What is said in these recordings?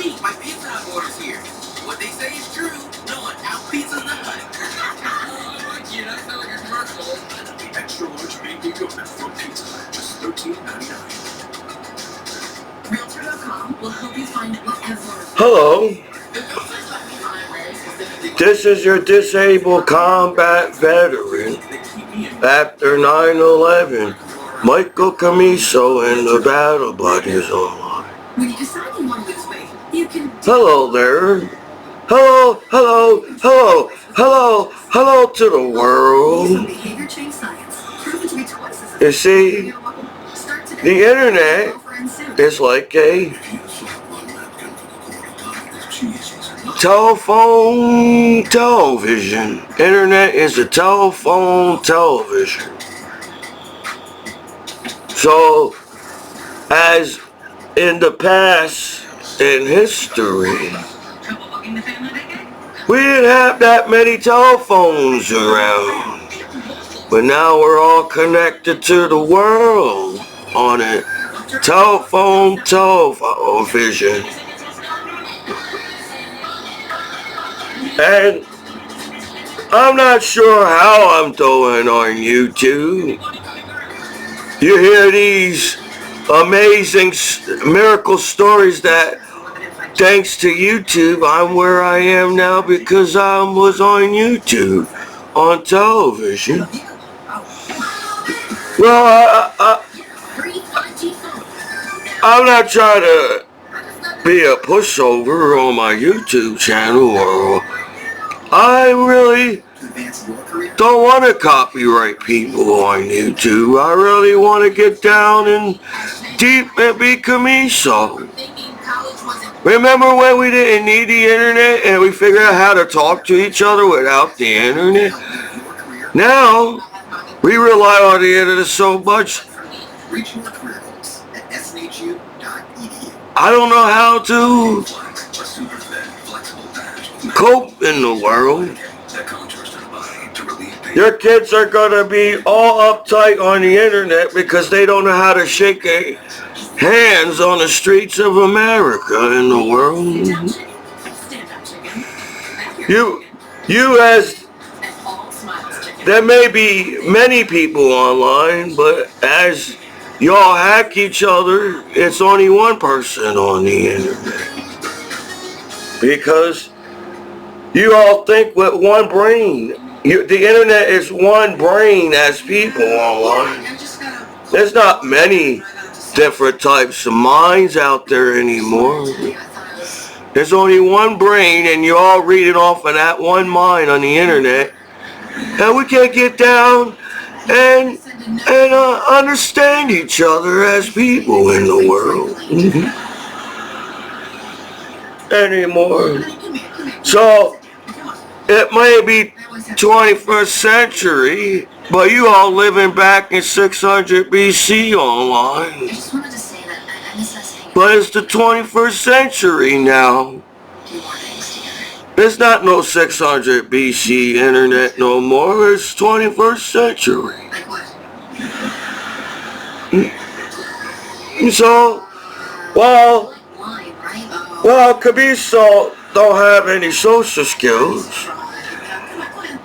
Wait, my Pizza Hut order's here. What they say is true. No one out Pizza Hut. Yeah, that sounds like a commercial. The extra large mango yogurt from Pizza Hut, just $13.99. Realtor.com will help you find whatever. Hello. This is your disabled combat veteran after 9/11. Michael Commiso and the Battle Buddies online. When you decide you want to lose weight, you can. Hello there. Hello, hello, hello, hello, hello to the world. Behavior change science proven to be twice as. You see, the internet is like a television. Internet is a television. So, as in the past, in history, we didn't have that many telephones around. But now we're all connected to the world on it. Television. And I'm not sure how I'm doing on YouTube. You hear these amazing miracle stories that thanks to YouTube, I'm where I am now because I was on YouTube, on television. Well, I'm not trying to be a pushover on my YouTube channel, or I really don't want to copyright people on YouTube. I really want to get down and deep and be Commiso. Remember when we didn't need the internet and we figured out how to talk to each other without the internet? Now, we rely on the internet so much. I don't know how to cope in the world. Your kids are going to be all uptight on the internet because they don't know how to shake hands on the streets of America in the world. There may be many people online, but as y'all hack each other, it's only one person on the internet. Because you all think with one brain. The internet is one brain as people online. There's not many different types of minds out there anymore. There's only one brain and you're all reading off of that one mind on the internet. And we can't get down and understand each other as people in the world anymore. So it may be 21st century, but you all living back in 600 BC online. But it's the 21st century now. It's not no 600 BC internet no more. It's 21st century. So, while Commiso don't have any social skills,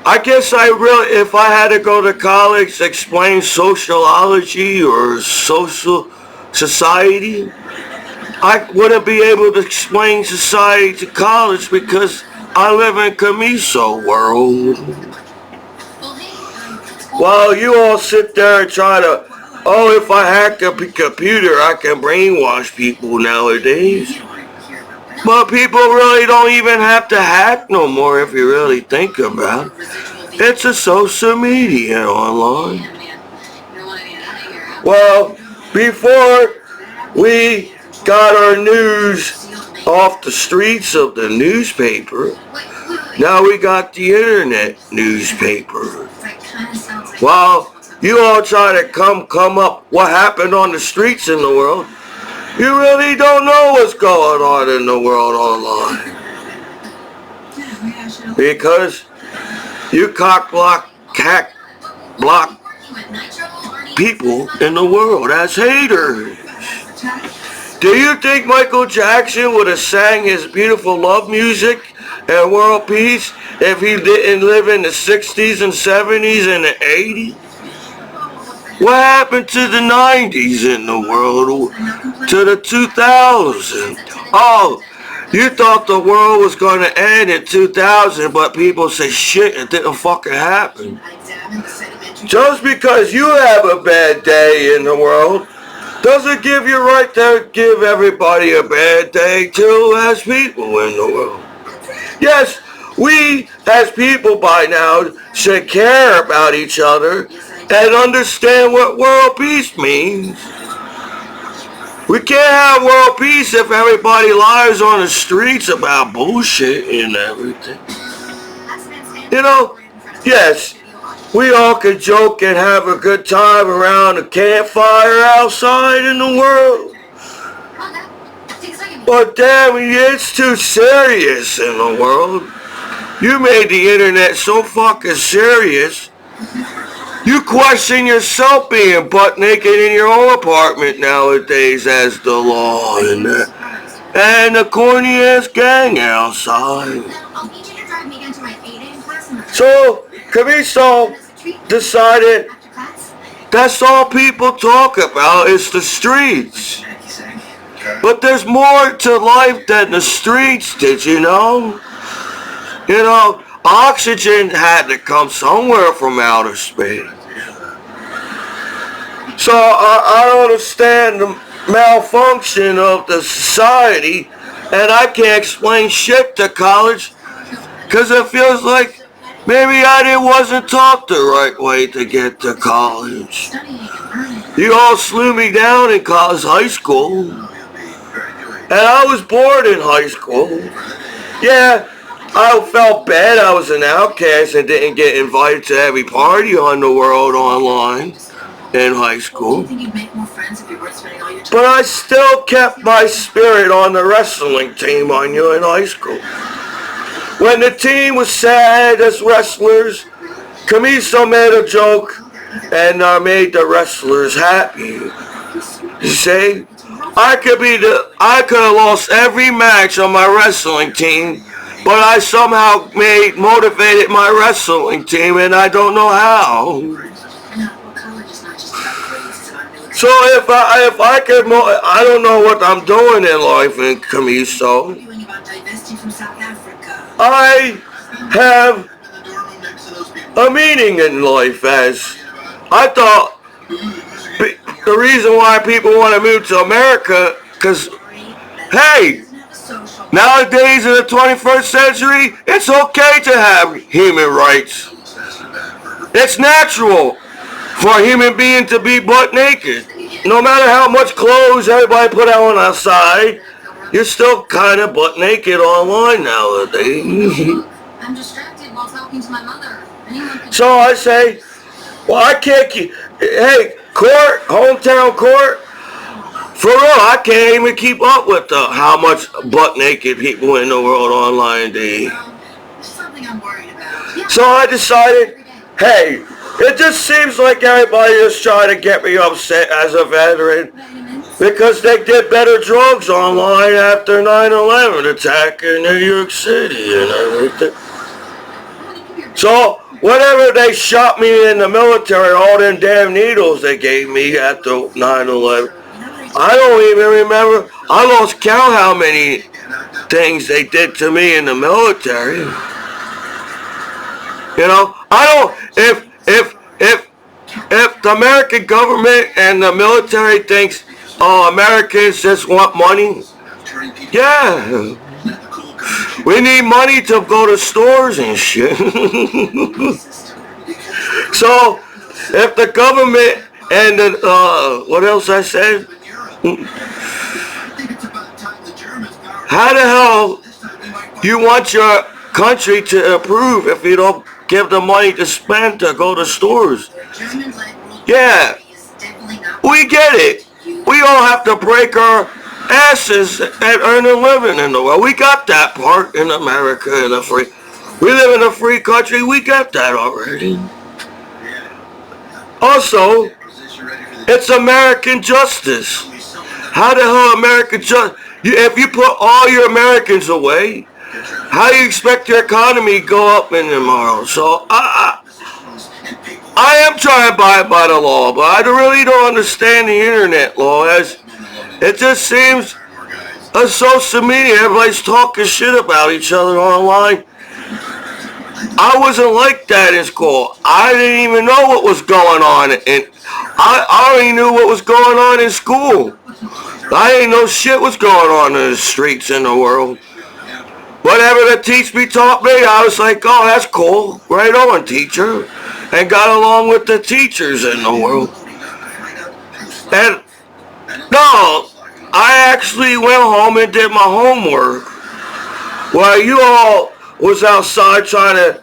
I guess if I had to go to college, explain sociology or social society, I wouldn't be able to explain society to college because I live in Commiso world. While you all sit there and try to, if I hack a computer, I can brainwash people nowadays. But people really don't even have to hack no more if you really think about it. It's a social media online. Well, before we got our news off the streets of the newspaper, now we got the internet newspaper. While you all try to come up what happened on the streets in the world, you really don't know what's going on in the world online. Because you block people in the world as haters. Do you think Michael Jackson would have sang his beautiful love music and world peace if he didn't live in the 60s and 70s and the 80s? What happened to the 90s in the world? To the 2000s? Oh, you thought the world was going to end in 2000, but people say shit, it didn't fucking happen. Just because you have a bad day in the world doesn't give you right to give everybody a bad day too as people in the world. Yes, we as people by now should care about each other and understand what world peace means. We can't have world peace if everybody lies on the streets about bullshit and everything. You know, yes, we all can joke and have a good time around a campfire outside in the world. But damn, it's too serious in the world. You made the internet so fucking serious. You question yourself being butt naked in your own apartment nowadays as the law and the corny ass gang outside. So Commiso decided that's all people talk about is the streets. But there's more to life than the streets, did you know? You know, oxygen had to come somewhere from outer space. So I don't understand the malfunction of the society, and I can't explain shit to college because it feels like maybe I wasn't taught the right way to get to college. You all slew me down in college, high school. And I was bored in high school. Yeah, I felt bad I was an outcast and didn't get invited to every party on the world online in high school. But I still kept my spirit on the wrestling team I knew in high school. When the team was sad as wrestlers, Commiso made a joke and made the wrestlers happy. You see, I could have lost every match on my wrestling team, but I somehow motivated my wrestling team, and I don't know how. So if I could, I don't know what I'm doing in life in Commiso. I have a meaning in life, as I thought. The reason why people want to move to America, because, hey, nowadays in the 21st century, it's okay to have human rights. It's natural for a human being to be butt naked. No matter how much clothes everybody put on outside, you're still kind of butt naked online nowadays. I'm distracted while talking to my mother. So I say, well, I can't keep, hey, court, hometown court, for real, I can't even keep up with how much butt naked people in the world online do. Something I'm worried about. So I decided, hey, it just seems like everybody is trying to get me upset as a veteran because they did better drugs online after 9/11 attack in New York City and everything. So whenever they shot me in the military, all them damn needles they gave me after 9/11, I don't even remember. I lost count how many things they did to me in the military. You know, I don't, if the American government and the military thinks, oh, Americans just want money, yeah, we need money to go to stores and shit. So, if the government and the, what else I said? How the hell you want your country to improve if you don't give them money to spend to go to stores? Yeah, we get it. We all have to break our asses and earn a living in the world. We got that part in America in a free. We live in a free country. We got that already. Also, it's American justice. How the hell America just... If you put all your Americans away, how do you expect your economy to go up in tomorrow? So I am trying to abide by the law, but I really don't understand the internet law. As it just seems on social media, everybody's talking shit about each other online. I wasn't like that in school. I didn't even know what was going on, and I only knew what was going on in school. I didn't know shit was going on in the streets in the world. Whatever the teacher taught me, I was like, oh, that's cool. Right on, teacher. And got along with the teachers in the world. And no, I actually went home and did my homework. While you all was outside trying to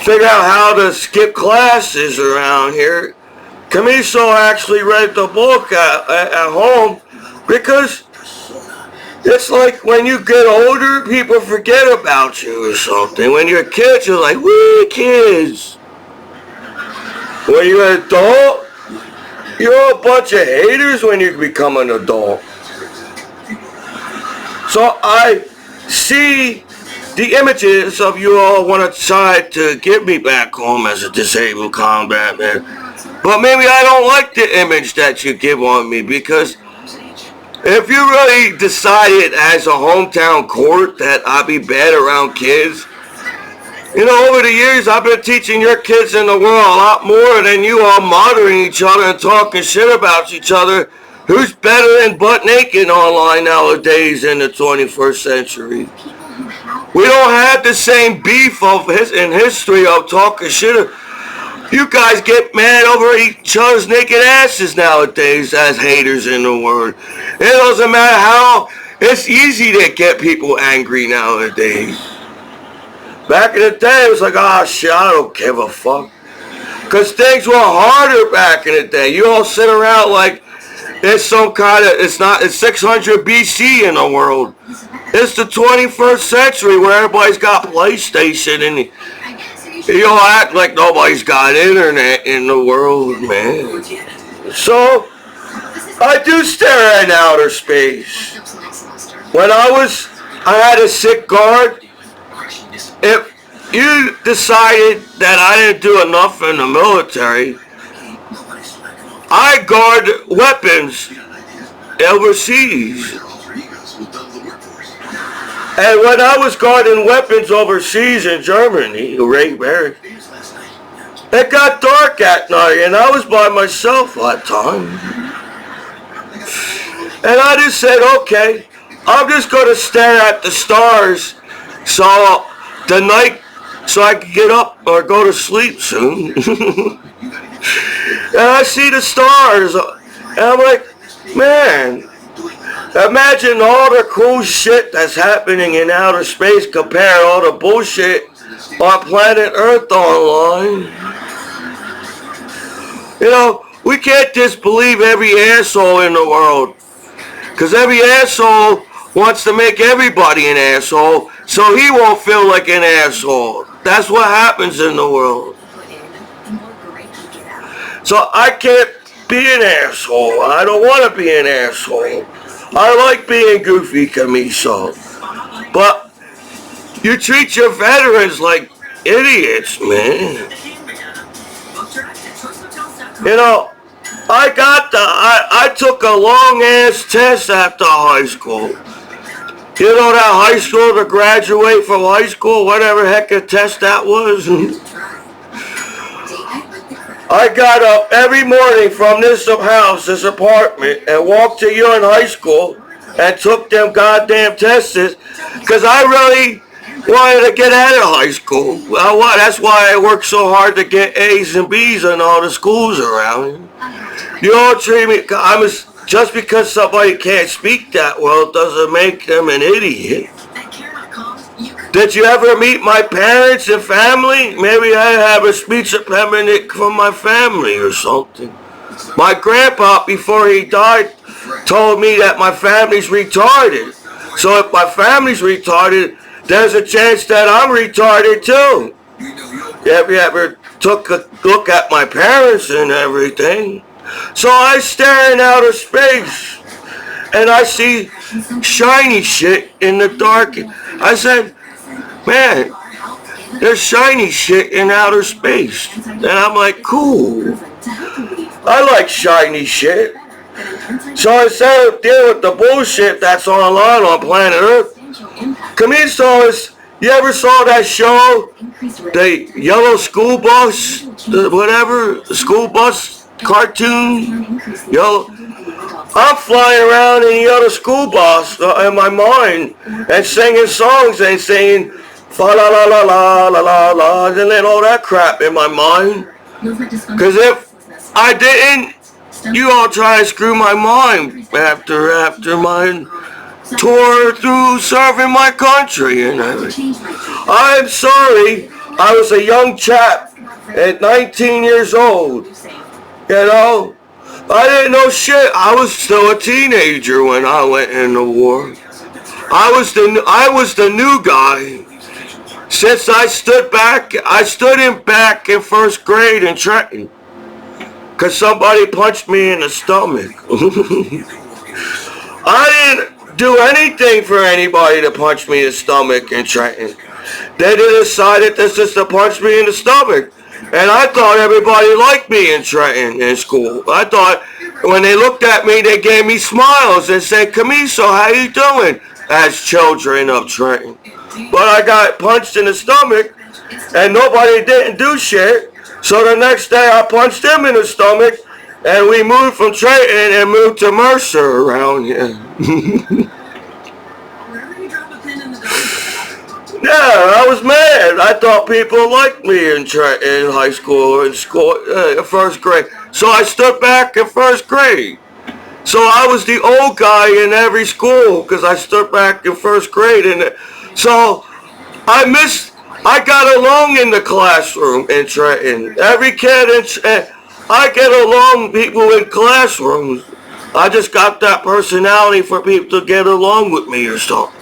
figure out how to skip classes around here, Commiso actually read the book at home, because it's like when you get older, people forget about you or something. When you're kids, you're like, we're kids. When you're an adult, you're a bunch of haters when you become an adult. So I see the images of you all want to try to get me back home as a disabled combat man. But maybe I don't like the image that you give on me, because if you really decided as a hometown court that I'd be bad around kids, you know, over the years I've been teaching your kids in the world a lot more than you all monitoring each other and talking shit about each other. Who's better than butt naked online nowadays in the 21st century? We don't have the same beef in history of talking shit. You guys get mad over each other's naked asses nowadays as haters in the world. It doesn't matter how, it's easy to get people angry nowadays. Back in the day, it was like, oh shit, I don't give a fuck. Because things were harder back in the day. You all sit around like it's some kind of, it's 600 BC in the world. It's the 21st century where everybody's got PlayStation and you all act like nobody's got internet in the world, man. So, I do stare at outer space. When I had a sick guard. If you decided that I didn't do enough in the military, I guard weapons overseas. And when I was guarding weapons overseas in Germany, it got dark at night and I was by myself that time. And I just said, okay, I'm just going to stare at the stars so I can get up or go to sleep soon. And I see the stars and I'm like, man, imagine all the cool shit that's happening in outer space compared to all the bullshit on planet Earth online. You know, we can't disbelieve every asshole in the world, because every asshole wants to make everybody an asshole so he won't feel like an asshole. That's what happens in the world. So I can't be an asshole. I don't want to be an asshole. I like being goofy, Commiso. But you treat your veterans like idiots, man. You know, I took a long-ass test after high school. You know that high school to graduate from high school, whatever heck a test that was? I got up every morning from this house, this apartment, and walked to you in high school and took them goddamn tests because I really wanted to get out of high school. Well, that's why I worked so hard to get A's and B's in all the schools around. You don't treat me, just because somebody can't speak that well doesn't make them an idiot. Did you ever meet my parents and family? Maybe I have a speech impediment from my family or something. My grandpa, before he died, told me that my family's retarded. So if my family's retarded, there's a chance that I'm retarded too. Have you ever took a look at my parents and everything? So I stare in outer space. and I see shiny shit in the dark. I said, man, there's shiny shit in outer space. And I'm like, cool. I like shiny shit. So instead of dealing with the bullshit that's online on planet Earth, Commiso, you ever saw that show? The yellow school bus, the school bus cartoon? Yellow. I'm flying around in the yellow school bus in my mind and singing songs and singing fa la la la la la la la and then all that crap in my mind. Because if I didn't, you all try to screw my mind after my tour through serving my country and everything. I'm sorry, I was a young chap at 19 years old. You know, I didn't know shit. I was still a teenager when I went in the war. I was the new guy. Since I stood back in first grade in Trenton. Cause somebody punched me in the stomach. I didn't do anything for anybody to punch me in the stomach in Trenton. They decided just to punch me in the stomach. And I thought everybody liked me in Trenton in school. I thought when they looked at me, they gave me smiles and said, Commiso, how you doing? As children of Trenton. But I got punched in the stomach and nobody didn't do shit. So the next day I punched him in the stomach and we moved from Trenton and moved to Mercer around here. Yeah, I was mad. I thought people liked me in high school, first grade. So I stood back in first grade. So I was the old guy in every school because I stood back in first grade. And so I got along in the classroom in Trenton. Every kid I get along with people in classrooms. I just got that personality for people to get along with me or something.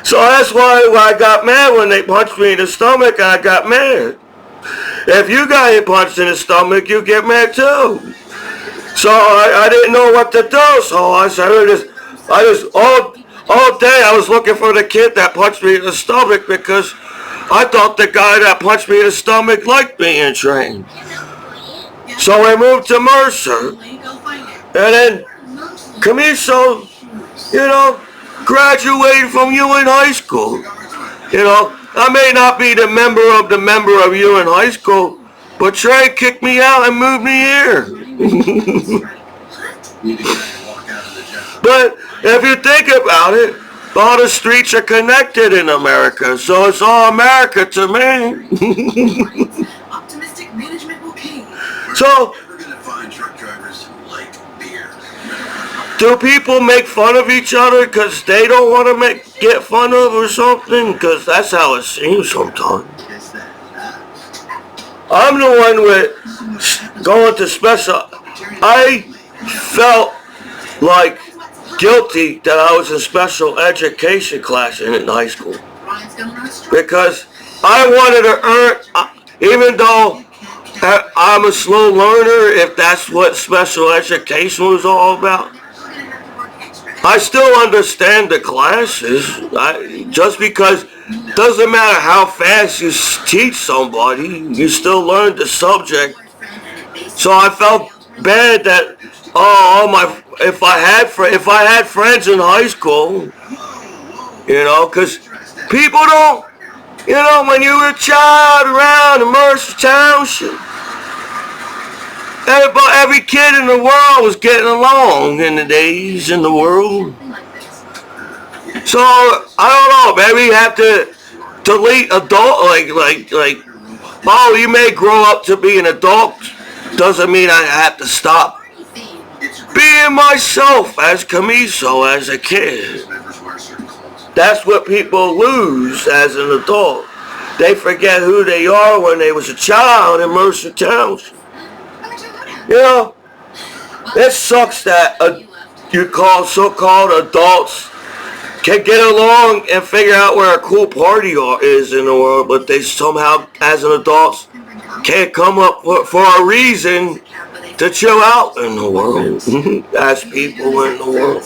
So that's why I got mad when they punched me in the stomach. I got mad. If you got hit punched in the stomach, you get mad too. So I didn't know what to do. So I just all day I was looking for the kid that punched me in the stomach because I thought the guy that punched me in the stomach liked me in Trenton. So I moved to Mercer. And then Commiso, graduated from you in high school. I may not be the member of you in high school, but Trey kicked me out and moved me here. But if you think about it, all the streets are connected in America, so it's all America to me. Optimistic management will cave. So, do people make fun of each other because they don't want to get fun of or something? Because that's how it seems sometimes. I'm the one with going to special. I felt like guilty that I was in special education class in high school. Because I wanted to earn, even though I'm a slow learner, if that's what special education was all about. I still understand the classes, just because it doesn't matter how fast you teach somebody, you still learn the subject. So I felt bad that if I had friends in high school, because people don't, when you were a child around in Mercer Township, every kid in the world was getting along in the days in the world. So I don't know. Maybe you have to delete adult, oh, you may grow up to be an adult. Doesn't mean I have to stop being myself as Commiso as a kid. That's what people lose as an adult. They forget who they are when they was a child in Mercer Township. It sucks that you call so-called adults can get along and figure out where a cool party is in the world, but they somehow, as an adult, can't come up for a reason to chill out in the world as people in the world.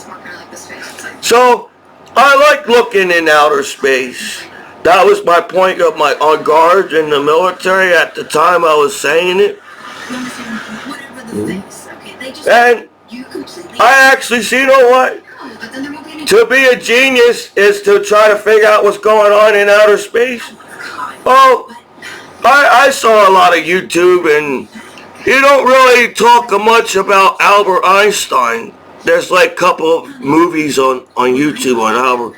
So I like looking in outer space. That was my point of my on guard in the military at the time I was saying it. And I actually see, you know what? To be a genius is to try to figure out what's going on in outer space. Oh, I saw a lot of YouTube, and you don't really talk much about Albert Einstein. There's like a couple of movies on YouTube on Albert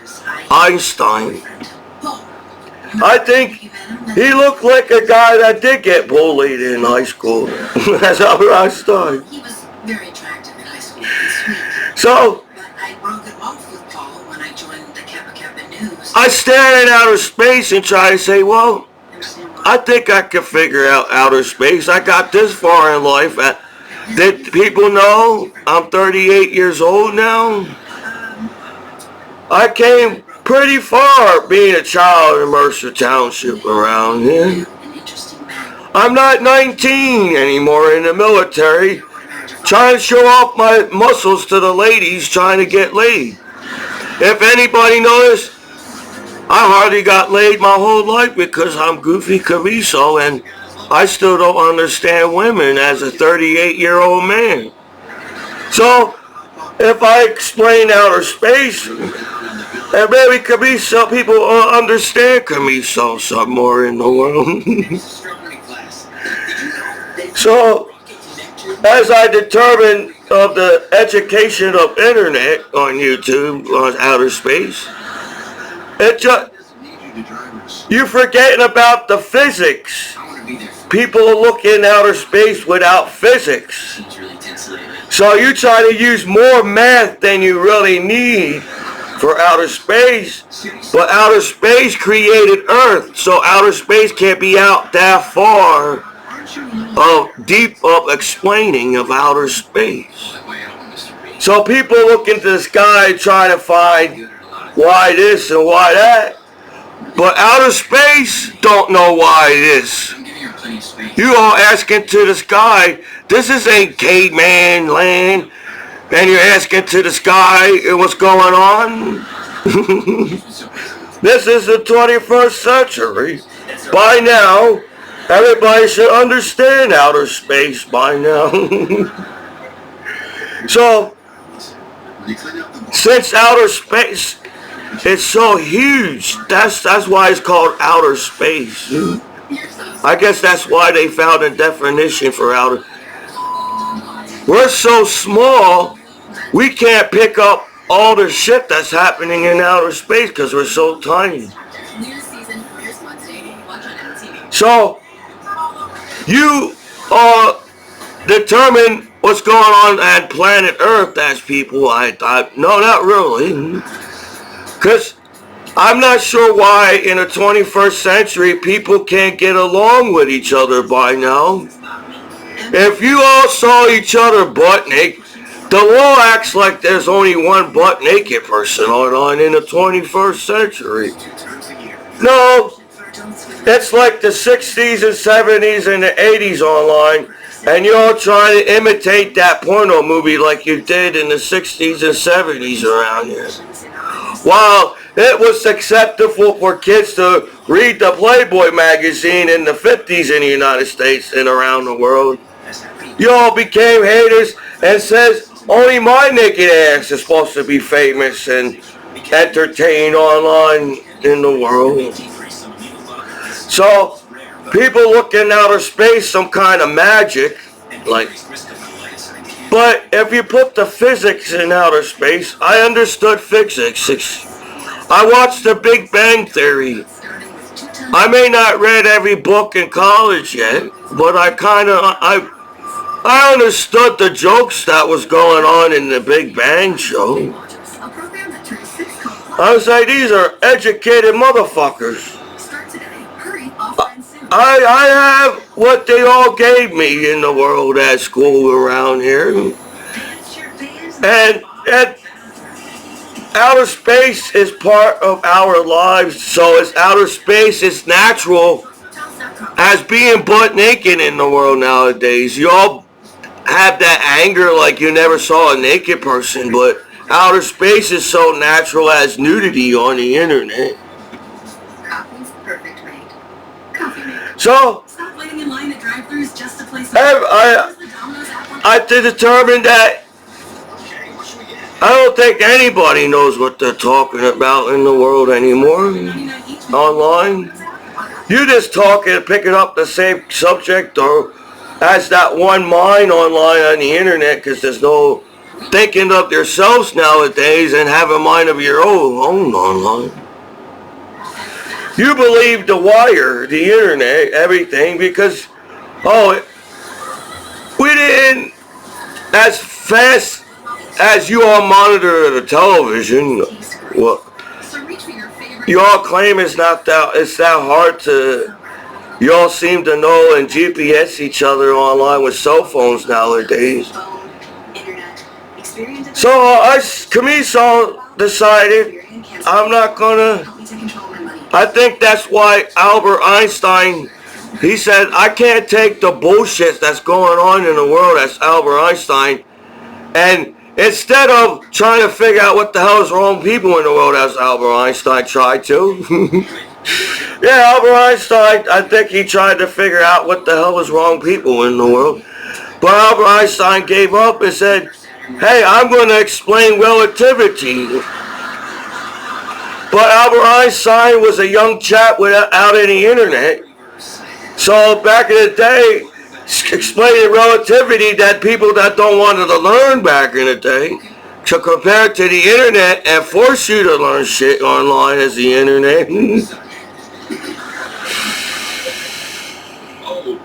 Einstein. I think he looked like a guy that did get bullied in high school. That's Albert Einstein. He was very attractive in high school and sweet. So But I broke it off with Paul when I joined the Kappa Kappa News. I stare at outer space and try to say, well, I think I can figure out outer space. I got this far in life. Did people know I'm 38 years old now? I came pretty far being a child in Mercer Township around here. I'm not 19 anymore in the military, trying to show off my muscles to the ladies trying to get laid. If anybody knows, I hardly got laid my whole life because I'm Goofy Commiso, and I still don't understand women as a 38-year-old man. So, if I explain outer space, and maybe Commiso, people understand Commiso some more in the world. So, as I determined of the education of internet on YouTube, on outer space, you're forgetting about the physics. People are looking in outer space without physics. So you try to use more math than you really need for outer space, but outer space created Earth, so outer space can't be out that far of deep of explaining of outer space. So people look into the sky trying to find why this and why that, but outer space don't know why this. You all asking to the sky, this ain't caveman land, and you're asking to the sky what's going on? This is the 21st century. By now, everybody should understand outer space by now. So, since outer space is so huge, that's why it's called outer space. I guess that's why they found a definition for outer. We're so small, we can't pick up all the shit that's happening in outer space because we're so tiny. So, you determine what's going on at planet Earth as people. No, not really. Because I'm not sure why in the 21st century people can't get along with each other by now. If you all saw each other butt naked, the law acts like there's only one butt naked person on in the 21st century. No, it's like the 60s and 70s and the 80s online, and you're all trying to imitate that porno movie like you did in the 60s and 70s around here. While it was acceptable for kids to read the Playboy magazine in the 50s in the United States and around the world, you all became haters and says only my naked ass is supposed to be famous and entertained online in the world. So people look in outer space some kind of magic, like. But if you put the physics in outer space, I understood physics. I watched the Big Bang Theory. I may not read every book in college yet, but I understood the jokes that was going on in the Big Bang show. I was like, these are educated motherfuckers. I have what they all gave me in the world at school around here. And outer space is part of our lives, so it's outer space, it's natural as being butt naked in the world nowadays. You all have that anger like you never saw a naked person, but outer space is so natural as nudity on the internet. Coffee's perfect mate. Coffee mate. So, Stop waiting in line at drive-thrus just to place I determined that I don't think anybody knows what they're talking about in the world anymore. Online. You just talking, picking up the same subject or as that one mind online on the internet, because there's no thinking of yourselves nowadays and have a mind of your own online. You believe the wire, the internet, everything, because, we didn't, as fast as you all monitor the television, well, you all claim it's that hard to, you all seem to know and GPS each other online with cell phones nowadays. So Commiso decided I'm not gonna, I think that's why Albert Einstein, he said, I can't take the bullshit that's going on in the world, that's Albert Einstein, and instead of trying to figure out what the hell is wrong with people in the world, as Albert Einstein tried to. Yeah, Albert Einstein, I think he tried to figure out what the hell was wrong with people in the world. But Albert Einstein gave up and said, hey, I'm going to explain relativity. But Albert Einstein was a young chap without any internet. So back in the day, explaining relativity that people that don't want to learn back in the day, to compare it to the internet and force you to learn shit online as the internet.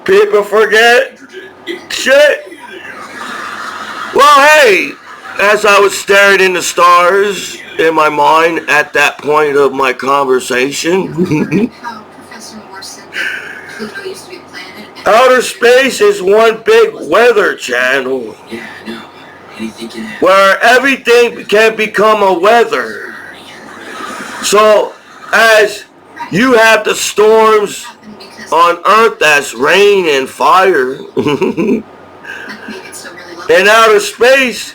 People forget shit. Well, hey, as I was staring in the stars in my mind at that point of my conversation, outer space is one big weather channel where everything can become a weather. So as you have the storms on Earth that's rain and fire, in outer space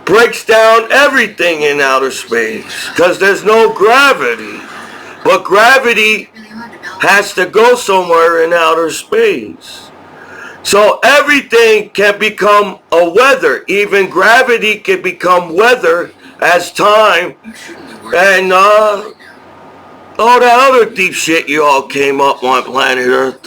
breaks down everything in outer space because there's no gravity. But gravity has to go somewhere in outer space. So everything can become a weather. Even gravity can become weather as time and all that other deep shit you all came up on planet Earth.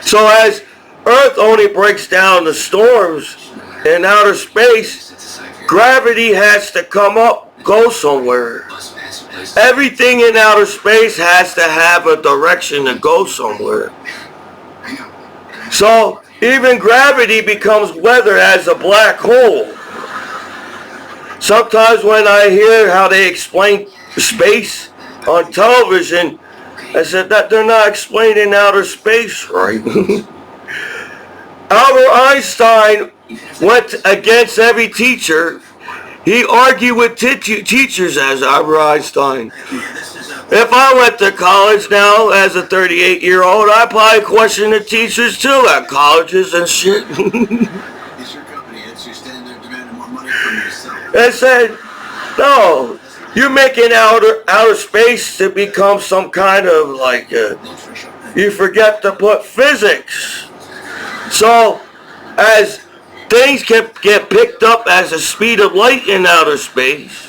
So as Earth only breaks down the storms in outer space, gravity has to come up, go somewhere. Everything in outer space has to have a direction to go somewhere. So even gravity becomes weather as a black hole. Sometimes when I hear how they explain space on television, I said that they're not explaining outer space right. Albert Einstein went against every teacher. He argued with teachers as Albert Einstein. If I went to college now as a 38-year-old, I'd probably question the teachers too at colleges and shit. And said, no, you're making outer space to become some kind of like, you forget to put physics. So, as things can get picked up as the speed of light in outer space,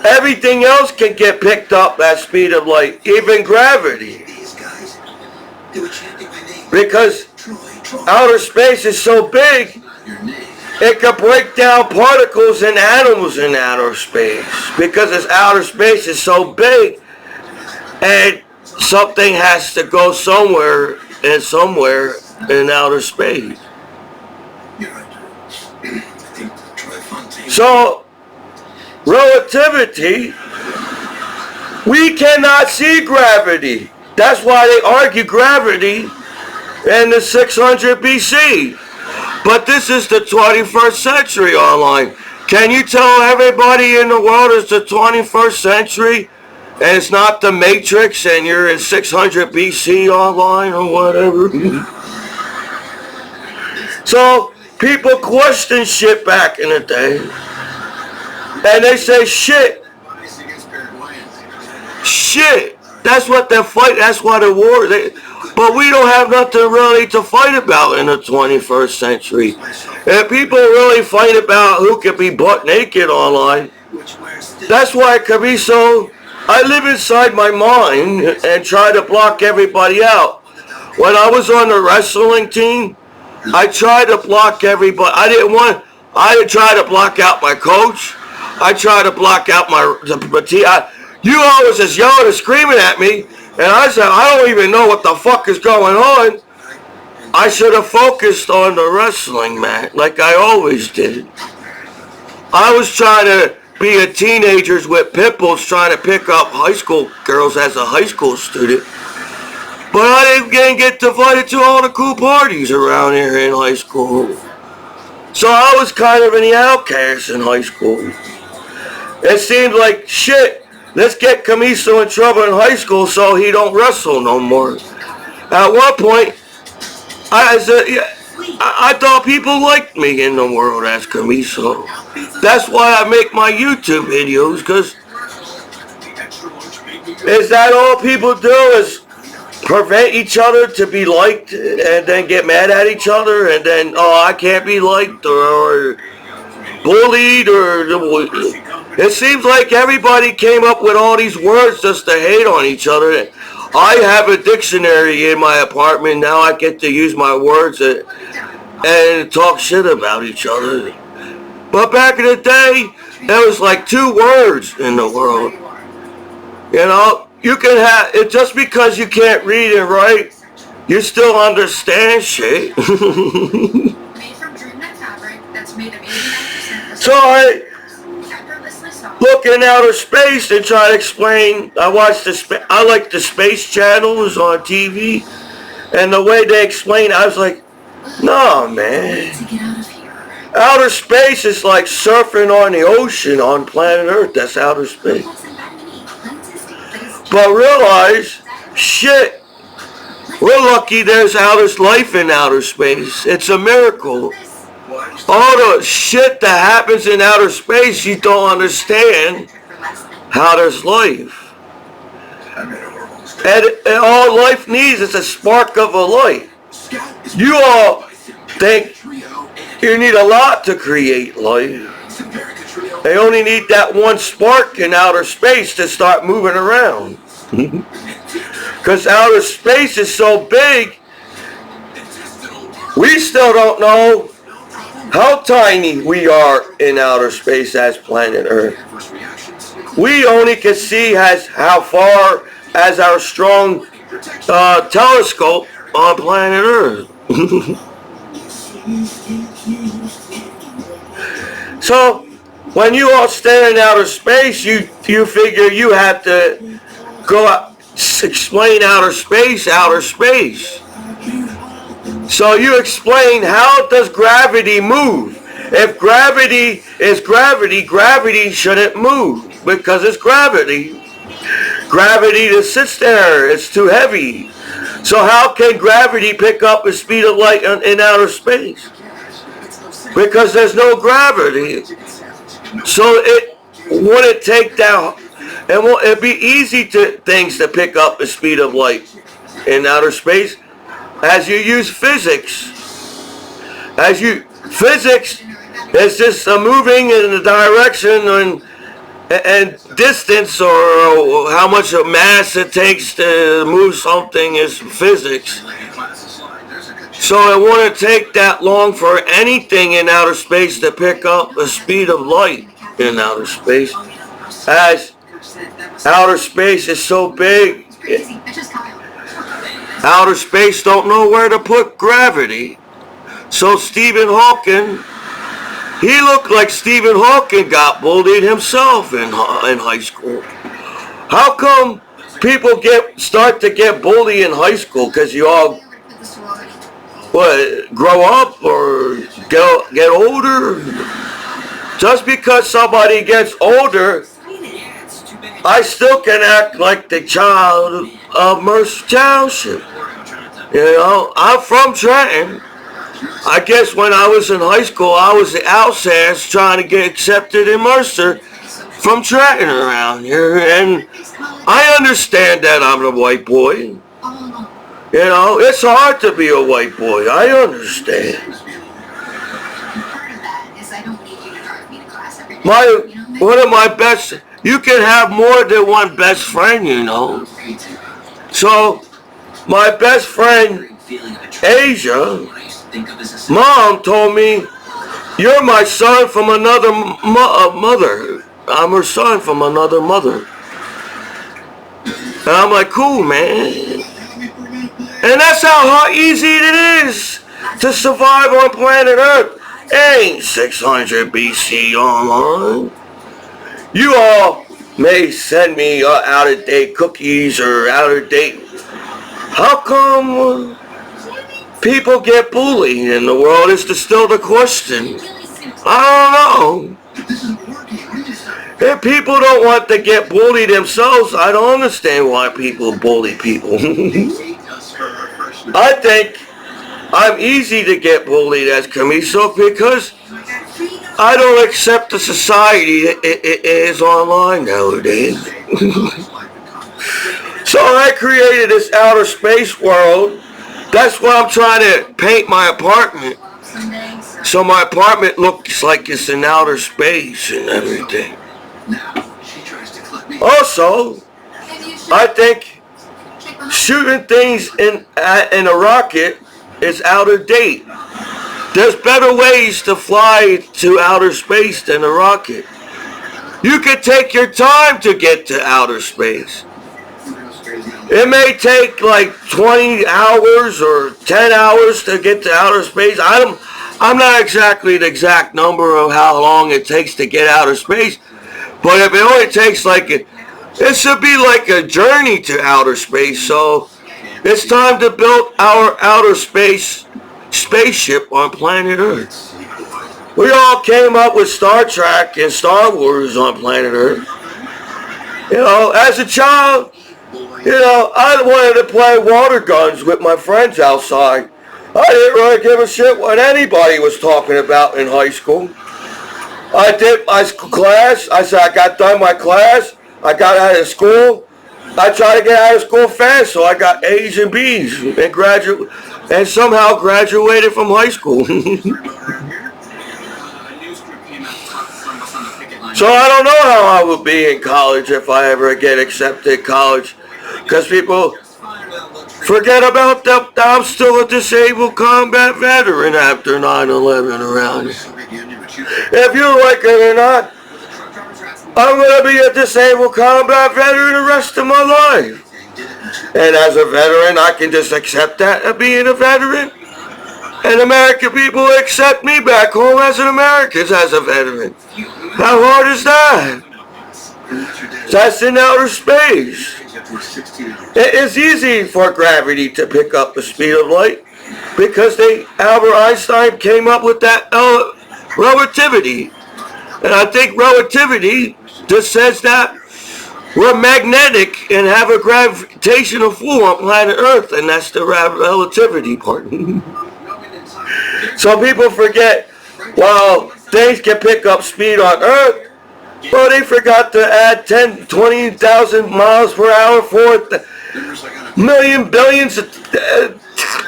everything else can get picked up at speed of light, even gravity. Because outer space is so big, it can break down particles and atoms in outer space. Because this outer space is so big, and something has to go somewhere in outer space. So, relativity, we cannot see gravity. That's why they argue gravity in the 600 BC. But this is the 21st century online. Can you tell everybody in the world it's the 21st century and it's not the Matrix and you're in 600 BC online or whatever? So people question shit back in the day. And they say shit. Shit. That's what they're fighting. That's why the war. But we don't have nothing really to fight about in the 21st century. And people really fight about who can be butt naked online. That's why Commiso, I live inside my mind and try to block everybody out. When I was on the wrestling team, I tried to block everybody. I didn't try to block out my coach. I tried to block out the team. You always just yelling and screaming at me, and I said, I don't even know what the fuck is going on. I should have focused on the wrestling match, like I always did. I was trying to be a teenager with pimples trying to pick up high school girls as a high school student. But I didn't get invited to all the cool parties around here in high school. So I was kind of an outcast in high school. It seemed like, shit, let's get Commiso in trouble in high school so he don't wrestle no more. At one point, I said, yeah, I thought people liked me in the world as Commiso. That's why I make my YouTube videos, because is that all people do is prevent each other to be liked and then get mad at each other and then, oh, I can't be liked or bullied or... It seems like everybody came up with all these words just to hate on each other. I have a dictionary in my apartment now. I get to use my words and talk shit about each other. But back in the day, there was like 2 words in the world. You know, you can have it just because you can't read and write, you still understand shit. Made from dreamnet fabric that's made of 89%. So I look in outer space and try to explain. I like the space channels on TV, and the way they explain, I was like, no, man. Outer space is like surfing on the ocean on planet Earth. That's outer space. But realize, shit, we're lucky there's life in outer space. It's a miracle. All the shit that happens in outer space, you don't understand how there's life. And all life needs is a spark of a light. You all think you need a lot to create life. They only need that one spark in outer space to start moving around. Because outer space is so big, we still don't know how tiny we are in outer space as planet Earth. We only can see as how far as our strong telescope on planet Earth. So when you all stand in outer space, you figure you have to go out, explain outer space. So you explain, how does gravity move? If gravity is gravity, gravity shouldn't move because it's gravity. Gravity just sits there, it's too heavy. So how can gravity pick up the speed of light in outer space? Because there's no gravity. So it wouldn't take down, it'd be easy to things to pick up the speed of light in outer space as you use physics. Physics is just moving in the direction and distance, or how much of mass it takes to move something is physics. So it wouldn't take that long for anything in outer space to pick up the speed of light in outer space. As outer space is so big, outer space don't know where to put gravity. So Stephen Hawking, he looked like Stephen Hawking got bullied himself in high school. How come people start to get bullied in high school? Because you all grow up or get older? Just because somebody gets older, I still can act like the child of Mercer Township. You know, I'm from Trenton. I guess when I was in high school, I was the outcast trying to get accepted in Mercer from tracking around here, and I understand that I'm a white boy. You know, it's hard to be a white boy. I understand. One of my best, you can have more than one best friend, you know. So, my best friend, Asia, Mom told me, you're my son from another mother. I'm her son from another mother. And I'm like, cool, man. And that's how easy it is to survive on planet Earth. Ain't 600 BC online. You all may send me out-of-date cookies or out-of-date. How come people get bullied in the world is still the question. I don't know. If people don't want to get bullied themselves, I don't understand why people bully people. I think I'm easy to get bullied as Commiso because I don't accept the society it is online nowadays. So I created this outer space world. That's why I'm trying to paint my apartment. So my apartment looks like it's in outer space and everything. Also, I think shooting things in a rocket is out of date. There's better ways to fly to outer space than a rocket. You can take your time to get to outer space. It may take like 20 hours or 10 hours to get to outer space. I'm not exactly the exact number of how long it takes to get outer space, but if it only takes it should be like a journey to outer space. So it's time to build our outer space spaceship on planet Earth. We all came up with Star Trek and Star Wars on planet Earth. You know, as a child, I wanted to play water guns with my friends outside. I didn't really give a shit what anybody was talking about in high school. I did my class. I said I got done my class. I got out of school. I tried to get out of school fast, so I got A's and B's and somehow graduated from high school. So I don't know how I would be in college if I ever get accepted to college. Because people forget about that I'm still a disabled combat veteran after 9/11 around here. If you like it or not, I'm going to be a disabled combat veteran the rest of my life. And as a veteran, I can just accept that as being a veteran. And American people accept me back home as an American, as a veteran. How hard is that? That's in outer space. It is easy for gravity to pick up the speed of light because Albert Einstein came up with that relativity. And I think relativity just says that we're magnetic and have a gravitational pull on planet Earth, and that's the relativity part. Some people forget, well, things can pick up speed on Earth, but they forgot to add 10, 20,000 miles per hour for billions of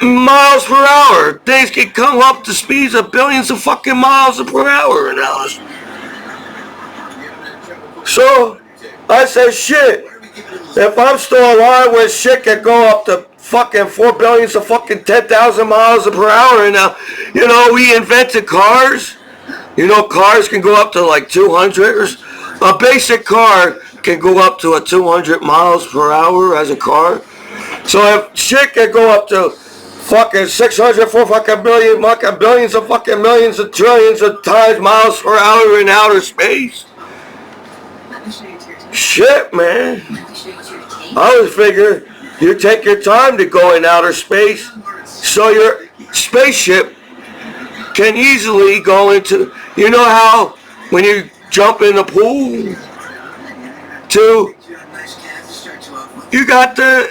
miles per hour. Things can come up to speeds of billions of fucking miles per hour now. So, I say shit. If I'm still alive when shit can go up to fucking 4 billion to fucking 10,000 miles per hour, and now, we invented cars. Cars can go up to like 200. A basic car can go up to 200 miles per hour as a car. So if shit can go up to fucking 600 for fucking billions of fucking millions of trillions of times miles per hour in outer space. Shit, man. I always figure you take your time to go in outer space so your spaceship can easily go into, how when you jump in the pool, you got to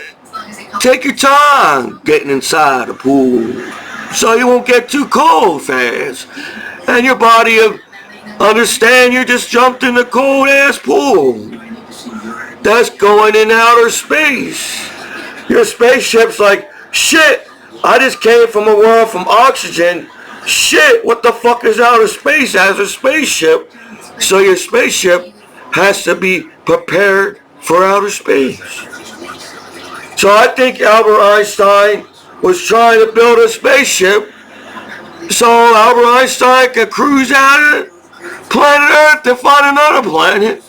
take your time getting inside the pool. so you won't get too cold fast. And your body will understand you just jumped in the cold ass pool. That's going in outer space. Your spaceship's like, shit, I just came from a world from oxygen. Shit, what the fuck is outer space as a spaceship? So your spaceship has to be prepared for outer space. So I think Albert Einstein was trying to build a spaceship so Albert Einstein can cruise out of planet Earth to find another planet.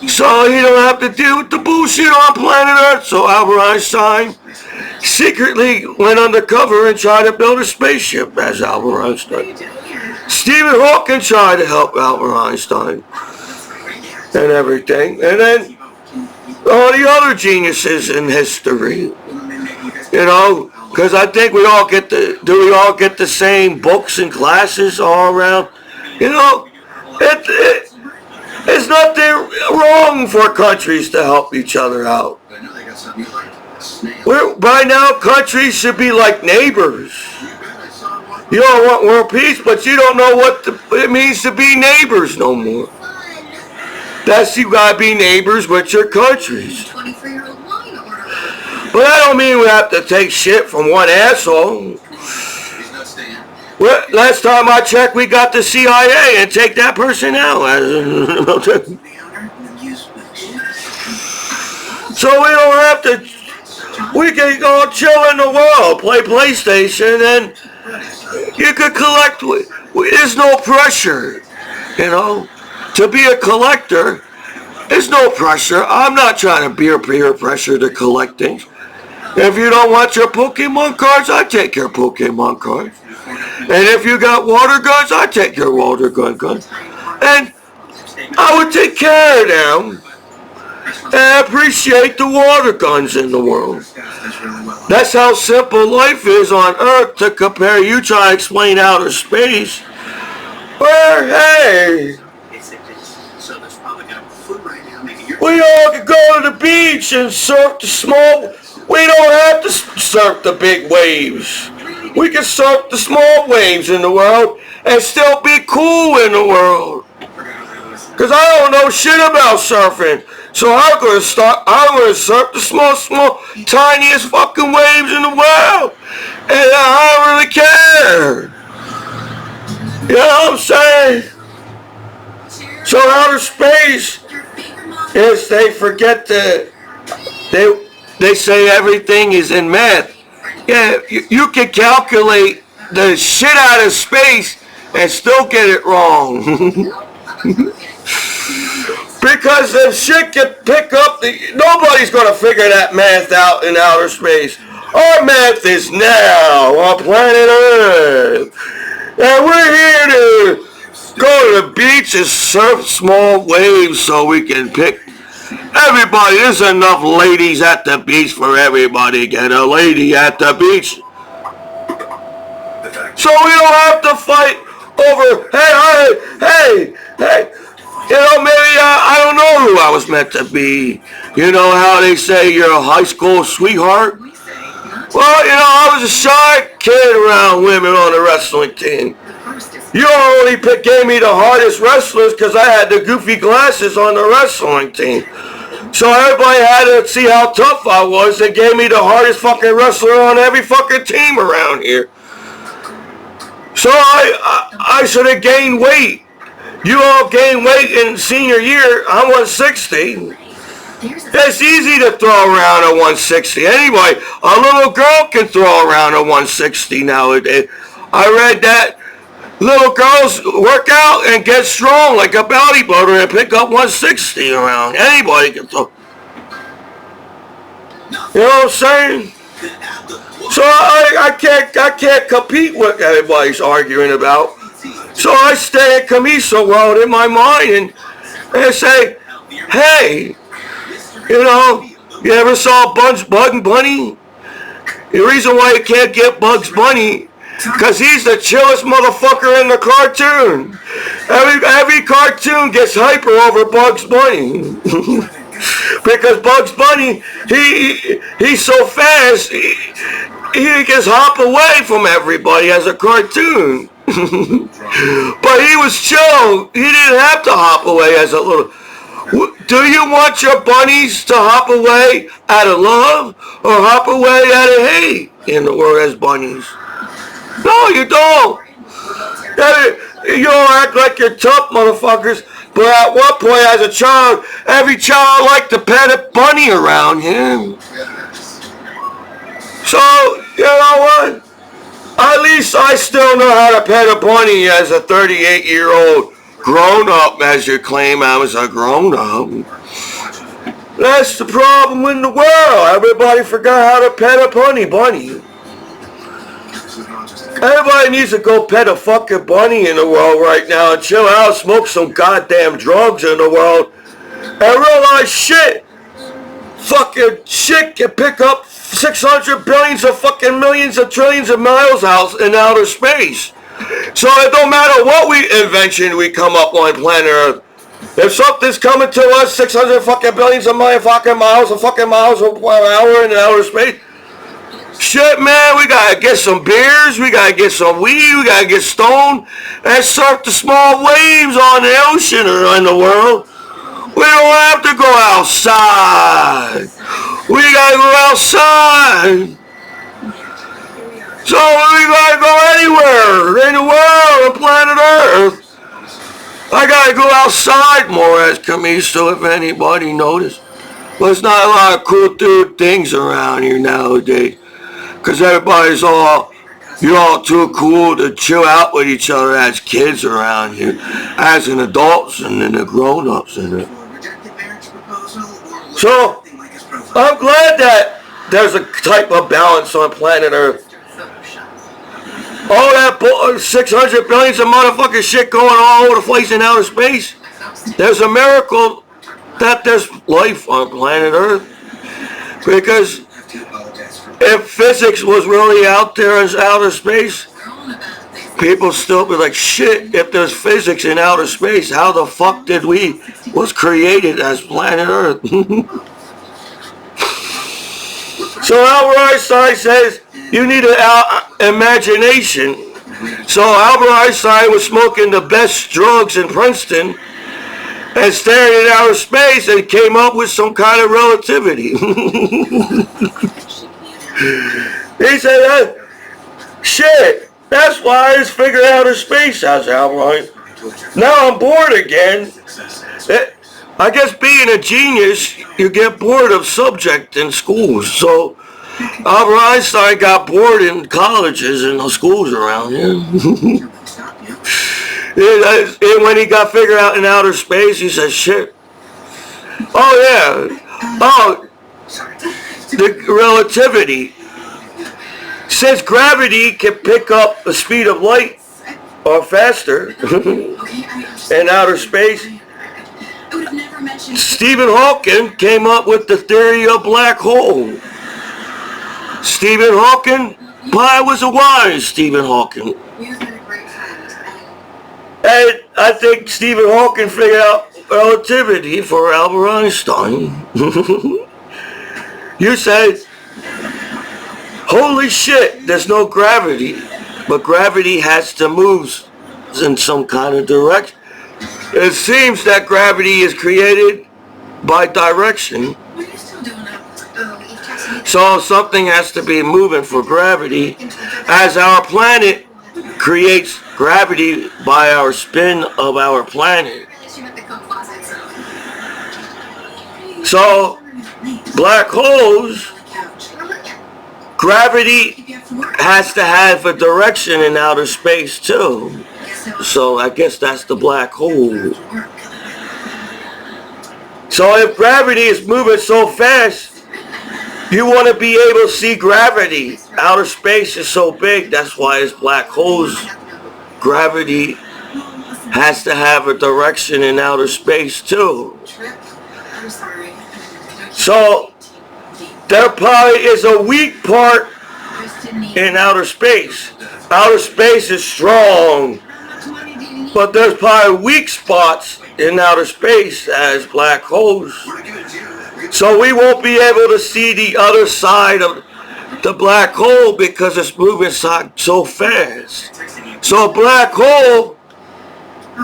So he don't have to deal with the bullshit on planet Earth. So Albert Einstein secretly went undercover and tried to build a spaceship as Albert Einstein. Stephen Hawking tried to help Albert Einstein and everything. And then all the other geniuses in history. You know, because I think we all get the same books and classes all around. You know, it's nothing wrong for countries to help each other out. By now, countries should be like neighbors. You don't want world peace, but you don't know what it means to be neighbors no more. That's you gotta be neighbors with your countries. But that don't mean we have to take shit from one asshole. Well, last time I checked, we got the CIA and take that person out. So we don't have to. We can go chill in the world, play PlayStation, and you could collect. There's no pressure, you know. To be a collector, there's no pressure. I'm not trying to peer pressure to collect things. If you don't want your Pokemon cards, I take your Pokemon cards. And if you got water guns, I take your water gun. And I would take care of them and appreciate the water guns in the world. That's how simple life is on Earth to compare you trying to explain outer space. Where, hey, we all can go to the beach and surf the small. We don't have to surf the big waves. We can surf the small waves in the world and still be cool in the world. Because I don't know shit about surfing. So I'm going to surf the small, tiniest fucking waves in the world. And I don't really care. You know what I'm saying? So outer space is they forget they say everything is in math. Yeah, you can calculate the shit out of space and still get it wrong. Because if shit can pick up, nobody's going to figure that math out in outer space. Our math is now on planet Earth. And we're here to go to the beach and surf small waves so we can pick everybody. There's enough ladies at the beach for everybody. Get a lady at the beach. So we don't have to fight over, hey. You know, maybe I don't know who I was meant to be. You know how they say you're a high school sweetheart? Well, you know, I was a shy kid around women on the wrestling team. You only gave me the hardest wrestlers because I had the goofy glasses on the wrestling team. So everybody had to see how tough I was. They gave me the hardest fucking wrestler on every fucking team around here. So I should have gained weight. You all gained weight in senior year. I'm 160. It's easy to throw around a 160. Anybody, a little girl can throw around a 160 nowadays. I read that little girls work out and get strong like a bodybuilder and pick up 160 around. Anybody can throw. You know what I'm saying? So I can't compete with everybody's arguing about. So I stay in Commiso world in my mind and say, hey, you know, you ever saw Bugs Bunny? The reason why you can't get Bugs Bunny, because he's the chillest motherfucker in the cartoon. Every cartoon gets hyper over Bugs Bunny. Because Bugs Bunny, he's so fast, he can hop away from everybody as a cartoon. But he was chill. He didn't have to hop away as a little. Do you want your bunnies to hop away out of love or hop away out of hate in the world as bunnies? No, you don't. You don't act like you're tough, motherfuckers. But at one point, as a child, every child liked to pet a bunny around him. So, you know what? At least I still know how to pet a bunny as a 38-year-old grown-up, as you claim I was a grown-up. That's the problem in the world. Everybody forgot how to pet a bunny. Everybody needs to go pet a fucking bunny in the world right now and chill out, smoke some goddamn drugs in the world, and realize shit. Fucking shit can pick up 600 billions of fucking millions of trillions of miles out in outer space. So it don't matter what invention we come up on planet Earth. If something's coming to us 600 fucking billions of fucking miles of hour in outer space, shit, man, we gotta get some beers, we gotta get some weed, we gotta get stoned, and surf the small waves on the ocean or in the world. We don't have to go outside. We gotta go outside. So we gotta go anywhere in the world on planet Earth. I gotta go outside more, as Commiso, if anybody noticed. But there's not a lot of cool dude things around here nowadays. Because everybody's you're all too cool to chill out with each other as kids around here. As an adults and then the grown-ups in it. So, I'm glad that there's a type of balance on planet Earth. All that 600 billions of motherfucking shit going all over the place in outer space. There's a miracle that there's life on planet Earth. Because if physics was really out there in outer space, people still be like, shit, if there's physics in outer space, how the fuck was created as planet Earth? So Albert Einstein says, you need an imagination. So Albert Einstein was smoking the best drugs in Princeton and staring at outer space and came up with some kind of relativity. He said, shit, that's why I just figured out outer space, says Albert Einstein. Now I'm bored again. I guess being a genius, you get bored of subject in schools. So Albert Einstein got bored in colleges and the schools around here. And when he got figured out in outer space, he said, shit. Oh, yeah. Oh, the relativity. Since gravity can pick up the speed of light or faster in outer space, Stephen Hawking came up with the theory of black hole. Stephen Hawking, why was a wise Stephen Hawking? And I think Stephen Hawking figured out relativity for Albert Einstein. You said, holy shit, there's no gravity, but gravity has to move in some kind of direction. It seems that gravity is created by direction. So something has to be moving for gravity, as our planet creates gravity by our spin of our planet. So black holes, gravity has to have a direction in outer space too. So I guess that's the black hole. So if gravity is moving so fast, you want to be able to see gravity. Outer space is so big, that's why it's black holes. Gravity has to have a direction in outer space too. So there probably is a weak part in outer space. Outer space is strong, but there's probably weak spots in outer space as black holes. So we won't be able to see the other side of the black hole because it's moving so fast. So a black hole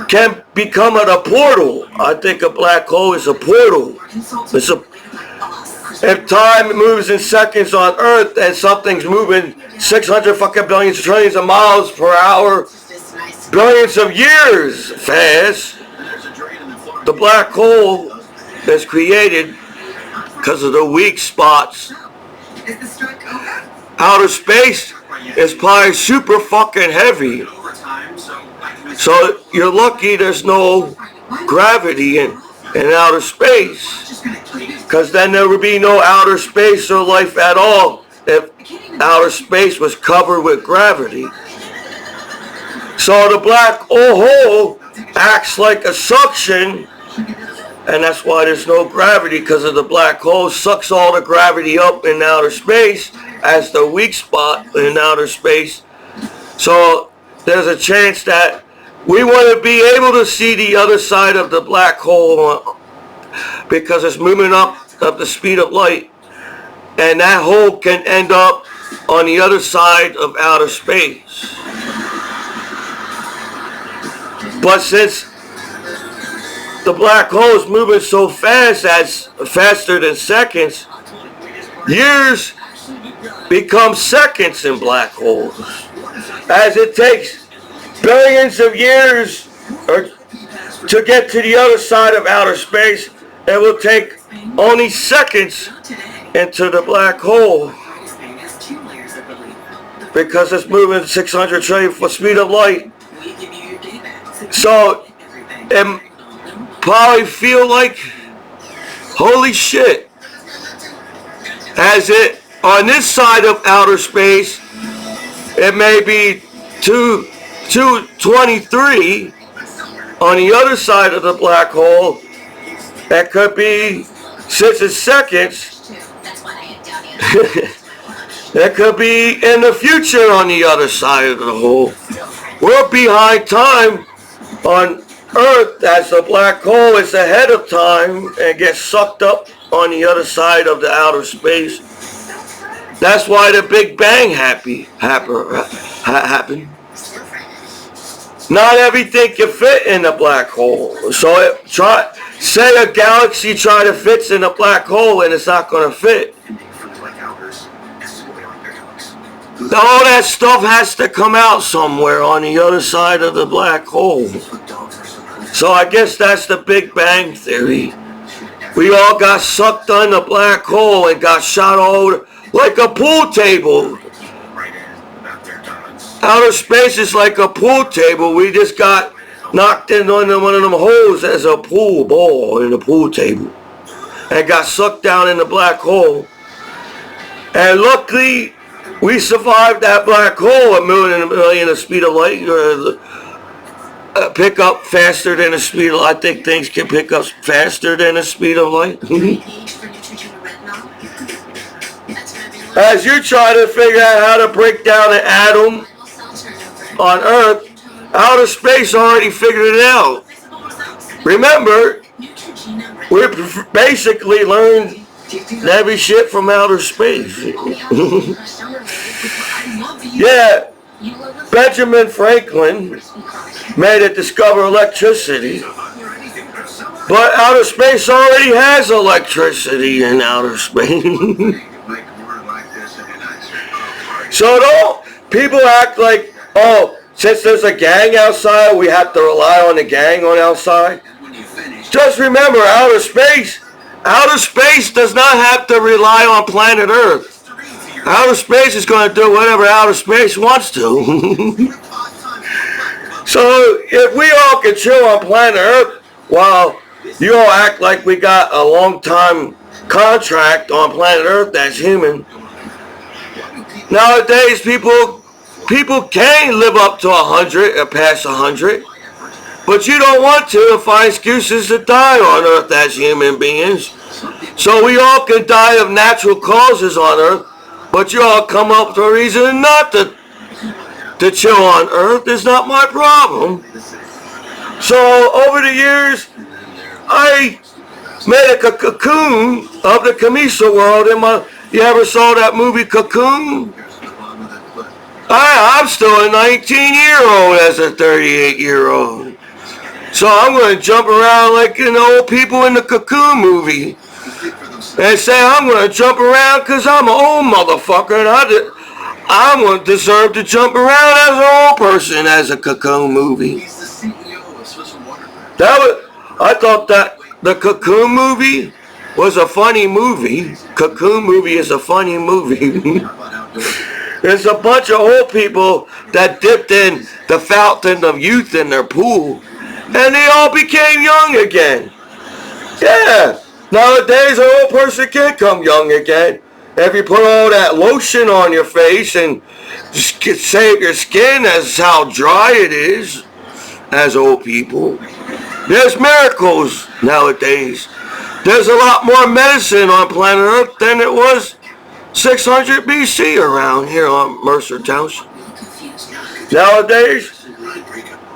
can become a portal. I think a black hole is a portal. If time moves in seconds on Earth and something's moving 600 fucking billions, trillions of miles per hour, billions of years fast, the black hole is created because of the weak spots. Outer space is probably super fucking heavy. So you're lucky there's no gravity in outer space, because then there would be no outer space or life at all if outer space was covered with gravity. So the black hole acts like a suction, and that's why there's no gravity, because of the black hole sucks all the gravity up in outer space as the weak spot in outer space. So there's a chance that we want to be able to see the other side of the black hole because it's moving up at the speed of light, and that hole can end up on the other side of outer space. But since the black hole is moving so fast, that's faster than seconds, years become seconds in black holes, as it takes billions of years to get to the other side of outer space. It will take only seconds into the black hole because it's moving 600 trillion for speed of light. So it probably feel like, holy shit, as it on this side of outer space, it may be 223. On the other side of the black hole, that could be, since it's seconds, that could be in the future on the other side of the hole. We're behind time on Earth, as the black hole is ahead of time and gets sucked up on the other side of the outer space. That's why the Big Bang happened. Not everything can fit in the black hole. So say a galaxy try to fit in a black hole and it's not going to fit. All that stuff has to come out somewhere on the other side of the black hole. So I guess that's the Big Bang theory. We all got sucked on the black hole and got shot over like a pool table. Outer space is like a pool table. We just got knocked in one of them holes as a pool ball in the pool table and got sucked down in the black hole. And luckily, we survived that black hole a million the speed of light, or pick up faster than the speed of light. I think things can pick up faster than the speed of light. As you try to figure out how to break down an atom on Earth, outer space already figured it out. Remember, we basically learned every shit from outer space. Yeah, Benjamin Franklin made it discover electricity, but outer space already has electricity in outer space. So don't people act like, oh, since there's a gang outside, we have to rely on the gang on outside. Just remember, outer space does not have to rely on planet Earth. Outer space is going to do whatever outer space wants to. So if we all can chill on planet Earth while you all act like we got a long time contract on planet Earth that's human. Nowadays people can live up to 100 or past 100, but you don't want to and find excuses to die on Earth as human beings. So we all can die of natural causes on Earth, but you all come up with a reason not to chill on Earth. It's not my problem. So over the years, I made a cocoon of the Commiso world You ever saw that movie Cocoon? I'm still a 19-year-old as a 38-year-old. So I'm going to jump around like the old people in the Cocoon movie. And say I'm going to jump around because I'm an old motherfucker and I'm going to deserve to jump around as an old person as a Cocoon movie. I thought that the Cocoon movie was a funny movie. Cocoon movie is a funny movie. There's a bunch of old people that dipped in the fountain of youth in their pool, and they all became young again. Yeah, nowadays an old person can't come young again. If you put all that lotion on your face and save your skin, that's how dry it is as old people. There's miracles nowadays. There's a lot more medicine on planet Earth than it was 600 BC around here on Mercer Township. Nowadays,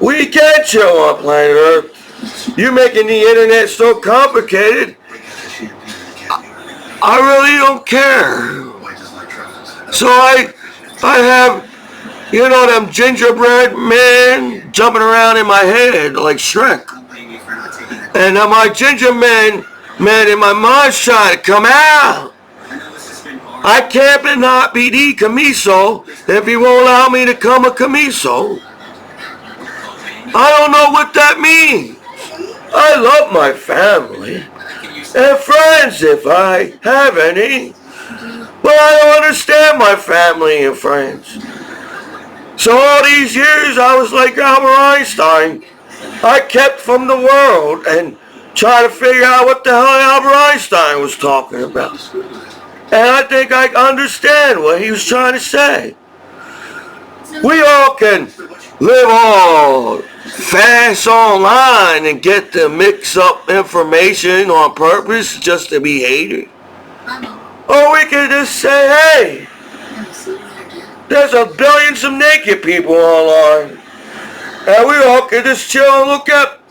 we can't chill on planet Earth. You're making the internet so complicated. I really don't care. So I have, them gingerbread men jumping around in my head like Shrek. And my ginger man in my mind's trying to come out. I can't not be the Commiso if he won't allow me to come a Commiso. I don't know what that means. I love my family and friends if I have any. But I don't understand my family and friends. So all these years I was like Albert Einstein. I kept from the world and tried to figure out what the hell Albert Einstein was talking about. And I think I understand what he was trying to say. We all can live all fast online and get to mix up information on purpose just to be hated. Or we can just say, hey, there's billions of naked people online. And we all can just chill and look up.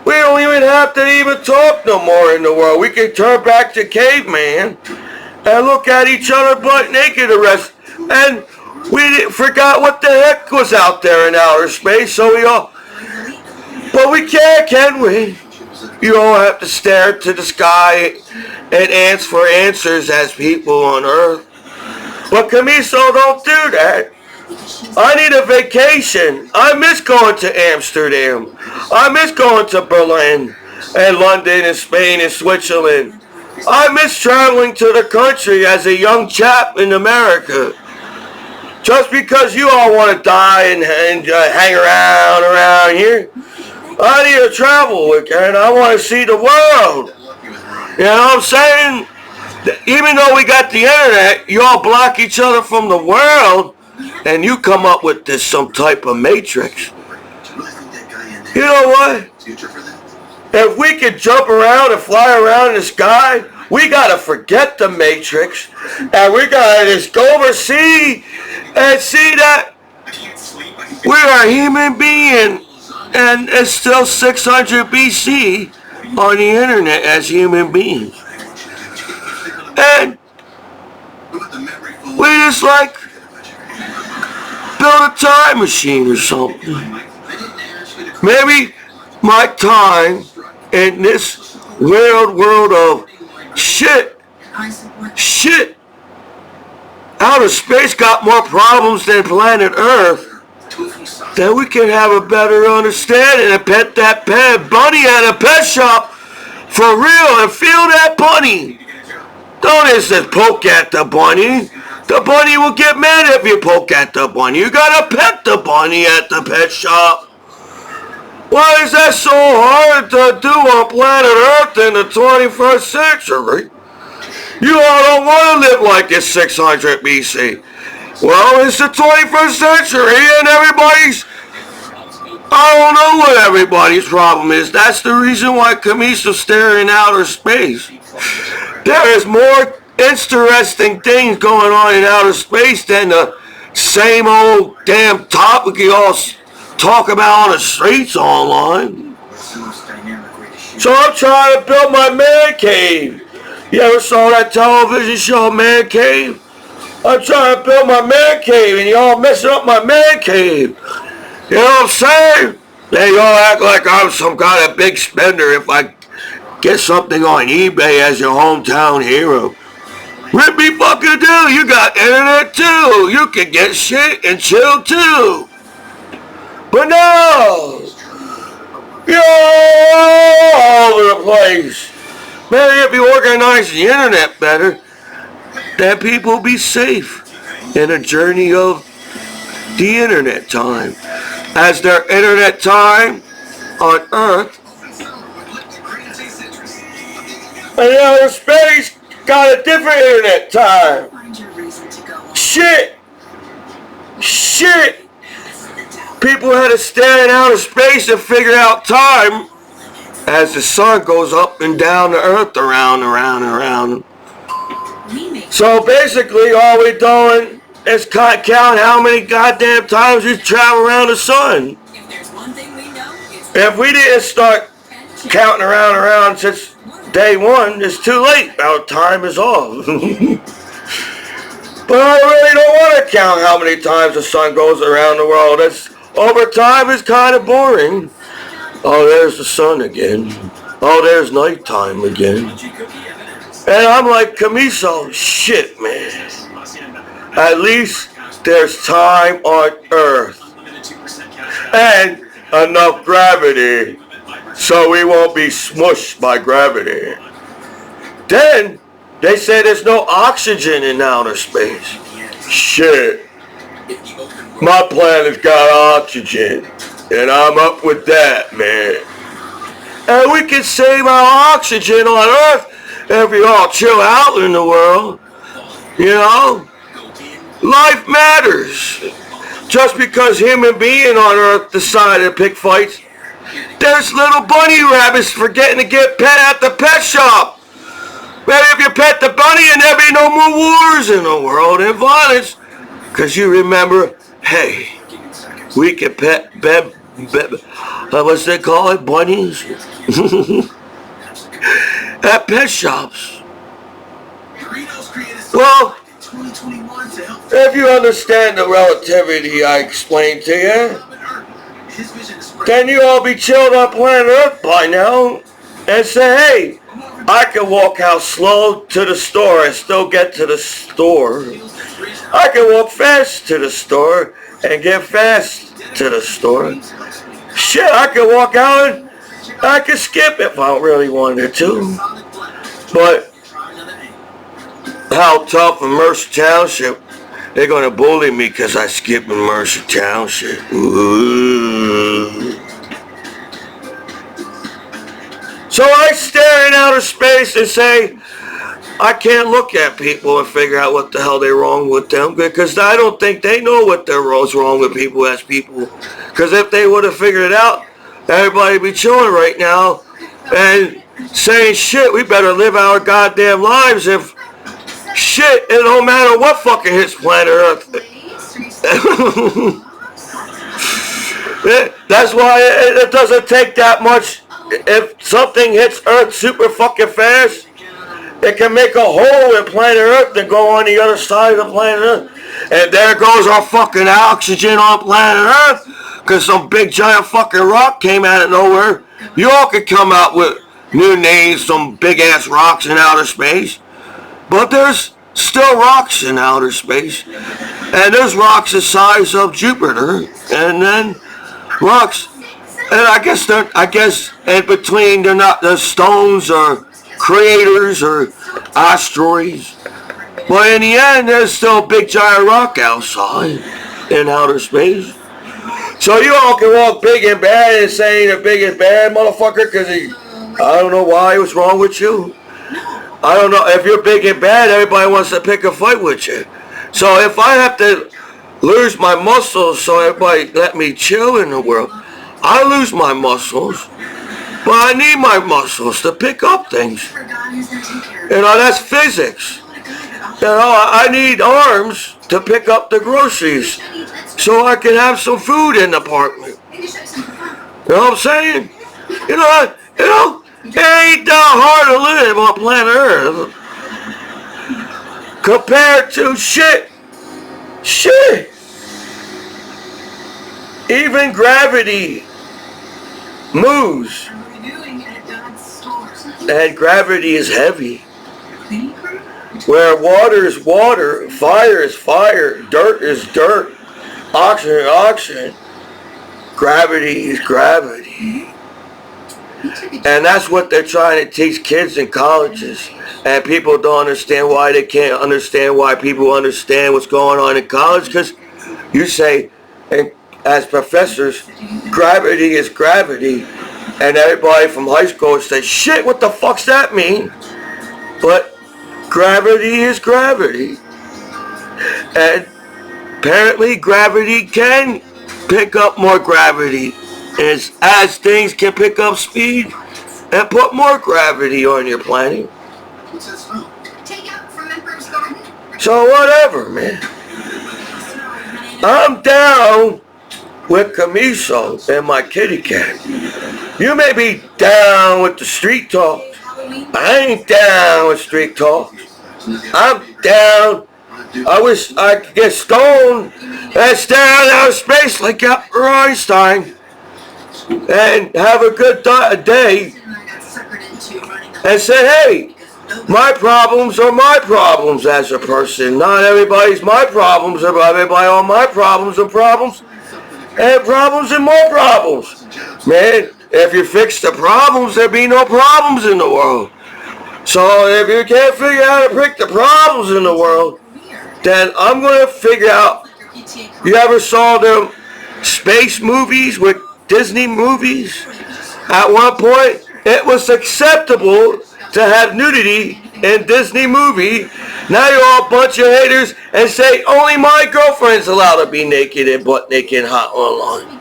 We don't even have to even talk no more in the world. We can turn back to caveman and look at each other butt naked the rest. And we forgot what the heck was out there in outer space. So but we can't, can we? You all have to stare to the sky and ask for answers as people on Earth. But Commiso don't do that. I need a vacation. I miss going to Amsterdam. I miss going to Berlin and London and Spain and Switzerland. I miss traveling to the country as a young chap in America. Just because you all want to die and hang around here, I need to travel again. I want to see the world. You know what I'm saying? Even though we got the internet, you all block each other from the world, and you come up with this some type of matrix. You know what? If we could jump around and fly around in the sky, we gotta forget the matrix, and we gotta just go overseas and see that we're a human being, and it's still 600 BC on the internet as human beings. And we just build a time machine or something. Maybe my time in this world of shit, outer space got more problems than planet Earth, then we can have a better understanding and pet that pet bunny at a pet shop for real and feel that bunny. Don't just poke at the bunny. The bunny will get mad if you poke at the bunny. You gotta pet the bunny at the pet shop. Why is that so hard to do on planet Earth in the 21st century? You all don't want to live like it's 600 BC. Well, it's the 21st century and I don't know what everybody's problem is. That's the reason why Commiso's staring outer space. There is more interesting things going on in outer space than the same old damn topic you all talk about on the streets online. So I'm trying to build my man cave You ever saw that television show, Man Cave? I'm trying to build my man cave and y'all messing up my man cave. You know what I'm saying? They all act like I'm some kind of big spender if I get something on eBay as your hometown hero. Rip me fucking do. You got internet too. You can get shit and chill too. But no. You're all over the place. Maybe if you organize the internet better, then people will be safe in a journey of the internet time. As their internet time on Earth, and outer space got a different internet time. Shit! People had to stare in outer space and figure out time as the sun goes up and down the Earth around. So basically all we're doing is count how many goddamn times we travel around the sun. If we didn't start counting around since day one, it's too late. Our time is off. But I really don't want to count how many times the sun goes around the world. Over time is kind of boring. Oh, there's the sun again. Oh, there's nighttime again. And I'm like, Commiso, shit, man. At least there's time on Earth. And enough gravity so we won't be smushed by gravity. Then, they say there's no oxygen in outer space. Shit. My planet's got oxygen. And I'm up with that, man. And we can save our oxygen on Earth if we all chill out in the world. You know? Life matters. Just because human beings on Earth decided to pick fights, there's little bunny rabbits forgetting to get pet at the pet shop. Maybe if you pet the bunny and there'll be no more wars in the world and violence. Because you remember, hey, we can pet what's they call it? Bunnies? At pet shops. Well, if you understand the relativity I explained to you, then you all be chilled on planet Earth by now and say, hey, I can walk out slow to the store and still get to the store. I can walk fast to the store and get fast to the store. Shit, I can walk out and I can skip if I really wanted to. But how tough in Mercer Township, they're going to bully me because I skip in Mercer Township. Ooh. So I stare in outer space and say, I can't look at people and figure out what the hell they're wrong with them, because I don't think they know what's wrong with people as people. Because if they would have figured it out, everybody would be chilling right now and saying, shit, we better live our goddamn lives if shit, it don't matter what fucking hits planet Earth. That's why it doesn't take that much. If something hits Earth super fucking fast, it can make a hole in planet Earth and go on the other side of the planet Earth. And there goes our fucking oxygen on planet Earth, because some big giant fucking rock came out of nowhere. You all could come out with new names, some big ass rocks in outer space. But there's still rocks in outer space. And there's rocks the size of Jupiter. And then rocks. And I guess in between they're not the stones or craters or asteroids. But in the end, there's still a big giant rock outside in outer space. So you all can walk big and bad and say the big and bad motherfucker because I don't know why what's wrong with you. I don't know. If you're big and bad, everybody wants to pick a fight with you. So if I have to lose my muscles so everybody let me chill in the world, I lose my muscles. But I need my muscles to pick up things. You know, that's physics. You know, I need arms to pick up the groceries so I can have some food in the apartment. You know what I'm saying? You know, it ain't that hard to live on planet Earth. whatever. Compared to shit. Even gravity moves. And gravity is heavy. Where water is water, fire is fire, dirt is dirt, oxygen is oxygen. Gravity is gravity. And that's what they're trying to teach kids in colleges. And people don't understand why they can't understand why people understand what's going on in college. Because you say, and as professors, gravity is gravity. And everybody from high school says, shit, what the fuck's that mean? But gravity is gravity. And apparently gravity can pick up more gravity. As things can pick up speed and put more gravity on your planet. So whatever, man. I'm down with Commiso and my kitty cat. You may be down with the street talk. I ain't down with street talk. I'm down. I wish I could get stoned and stare out of space like Albert Einstein and have a good day and say, hey, my problems are my problems as a person. Not everybody's my problems. Everybody on my problems and problems and more problems. Man, if you fix the problems, there'd be no problems in the world. So if you can't figure out how to fix the problems in the world, then I'm going to figure out. You ever saw them space movies with Disney movies? At one point, it was acceptable to have nudity in Disney movie. Now you're all a bunch of haters and say only my girlfriend's allowed to be naked and butt naked and hot online.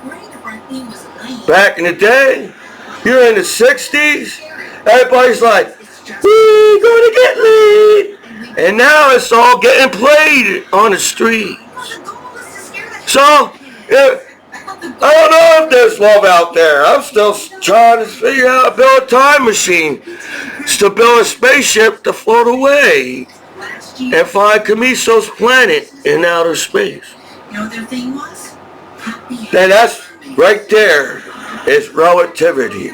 Back in the day, you're in the 60s, everybody's like, we're gonna get laid. And now it's all getting played on the streets. So, I don't know if there's love out there. I'm still trying to figure out how to build a time machine. To build a spaceship to float away and find Commiso's planet in outer space. And that's right there is relativity.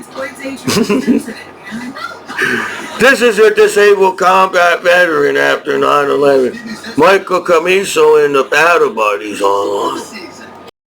This is a disabled combat veteran after 9/11. Michael Commiso and the Battle Buddies online.